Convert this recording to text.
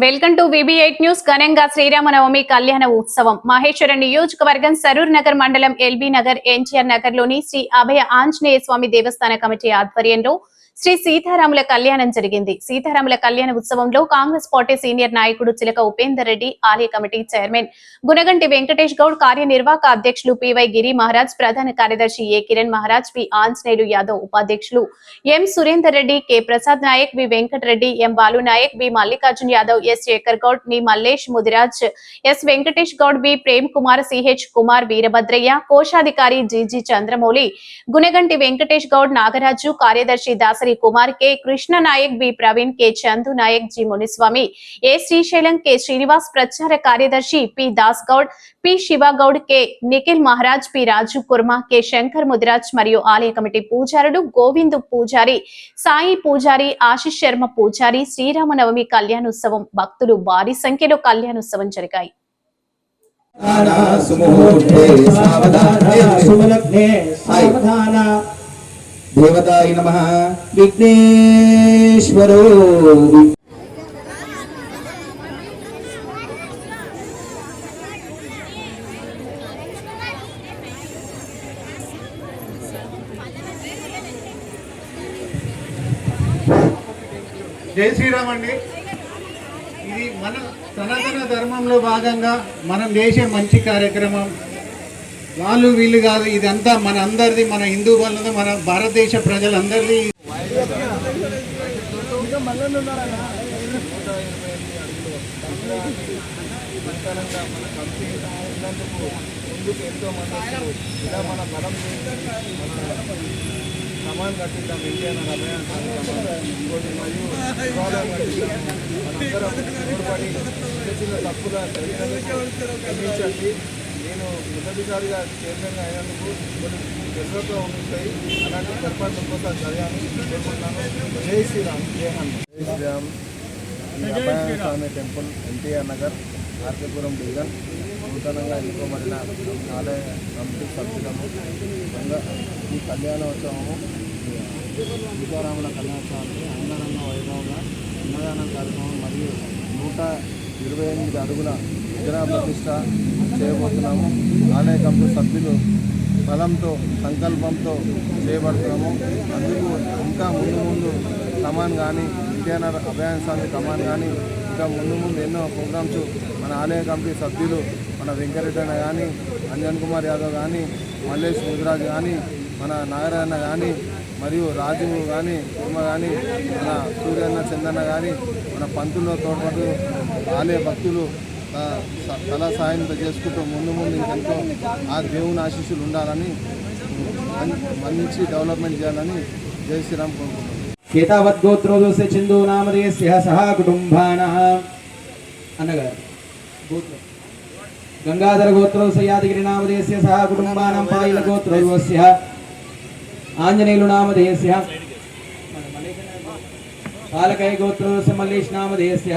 Welcome to VB8 news. ఘనంగా శ్రీరామనవమి కళ్యాణ ఉత్సవం మహేశ్వరం నియోజకవర్గం సరూర్ నగర్ మండలం ఎల్బీ నగర్ ఎన్టీఆర్ నగర్ లోని శ్రీ అభయ ఆంజనేయ స్వామి దేవస్థాన కమిటీ ఆధ్వర్యంలో శ్రీ సీతారాముల కళ్యాణం జరిగింది. సీతారాముల కళ్యాణ ఉత్సవంలో కాంగ్రెస్ పార్టీ సీనియర్ నాయకుడు చిలక ఉపేందర్ రెడ్డి, ఆలయ కమిటీ చైర్మన్ గునగంటి వెంకటేష్ గౌడ్, కార్యనిర్వాహక అధ్యక్షులు పివై గిరి మహారాజ్, ప్రధాన కార్యదర్శి ఏ కిరణ్ మహారాజ్, పి ఆంజనేయులు యాదవ్, ఉపాధ్యక్షులు M Surender Reddy, K Prasad Naik, V Venkatareddy, M Balu Naik, B Mallikarjun Yadav, S Shekar Goud, ని Mallesh Mudiraj, S Venkatesh Goud, B Prem Kumar, CH Kumar, Veerabhadraiah, కోశాధికారి జిజి చంద్రమౌళి, గునగంటి వెంకటేష్ గౌడ్, నాగరాజు, కార్యదర్శి Dasari Kumar, K Krishna Naik, B Praveen, K Chandu Naik, G Muniswamy, A Srisailam, K Srinivas, ప్రచార కార్యదర్శి P Das Goud, P Shiva Goud, K Nikhil Maharaj, P Raju Kurma, K Shankar Mudiraj మరియు ఆలయ కమిటీ పూజారులు గోవిందు పూజారి, సాయి పూజారి, ఆశిష్ శర్మ పూజారి. శ్రీరామనవమి కళ్యాణోత్సవం భక్తులు భారీ సంఖ్యలో కళ్యాణోత్సవం జరిగాయి. దేవతాయ నమః. విఘ్నేశ్వరో జై శ్రీరామ్ అండి. ఇది మన సనాతన ధర్మంలో భాగంగా మనం చేసే మంచి కార్యక్రమం. వాళ్ళు వీళ్ళు కాదు, ఇదంతా మన అందరిది, మన హిందూ వాళ్ళది, మన భారతదేశ ప్రజలందరిది. సమాన్ కట్టిద్దాం ఇండియన్ అభయాన్ని ఇంకోటి మరియు మనందరం తోడ్పడి చిన్న తప్పుల క్షమించండి. నేను మొదటిసారిగా చైర్మన్గా అయినందుకు కొన్ని జరుగుతూ ఉంటాయి. అలాంటి పొరపాటు ఇంకోసారి చదివాను కోరుకుంటున్నాను. జై శ్రీరామ్. జై శ్రీరామ్. అభయ స్వామి టెంపుల్, ఎన్టీఆర్ నగర్, ఆర్కేపురం డివిజన్ నూతనంగా ఎన్నుకోబడిన ఆలయ కమిటీ సభ్యులము ఈ కళ్యాణోత్సవము సీతారాముల కళ్యాణోత్సవానికి అంగరంగ వైభవంగా అన్నదానం కార్యక్రమం మరియు 128 అడుగుల విగ్రహ ప్రతిష్ట చేయబోతున్నాము. ఆలయ కమిటీ సభ్యులు బలంతో సంకల్పంతో చేయబడుతున్నాము. అందుకు ఇంకా ముందు కమాన్ కానీ ఇండియన్ అభయ స్వామి కమాన్ కానీ ఇంకా ముందు ఎన్నో ప్రోగ్రామ్స్ మన ఆలయ కమిటీ సభ్యులు మన వెంకరెడ్డి అన్న కానీ, అంజన్ కుమార్ యాదవ్ కానీ, మల్లేష్ ముదిరాజ్ కానీ, మన నాగరాయణ కానీ, మరియు రాజు కానీ, కుర్మ కానీ, మన సూర్యన్న చందన్న కానీ, మన పంతుల్లో తోడ్పాటు ఆలయ భక్తులు కళా సాయంతో చేసుకుంటూ ముందు ఇంకెంతో ఆ దేవుని ఆశీస్సులు ఉండాలని, మంచి డెవలప్మెంట్ చేయాలని జై శ్రీరామ్ కోరుకుంటున్నాను. కేతావద్గోత్రోదస్య చిందూ నామధేయస్య సహ కుటుంబానాః అన్నగారు. గంగాధర గోత్రోదస్య యాదగిరి నామధేయస్య సహ కుటుంబానాం పాయిల గోత్రోదస్య ఆంజనేయులు నామధేయస్య పాలకై గోత్రోదస్య మల్లేష్ నామధేయస్య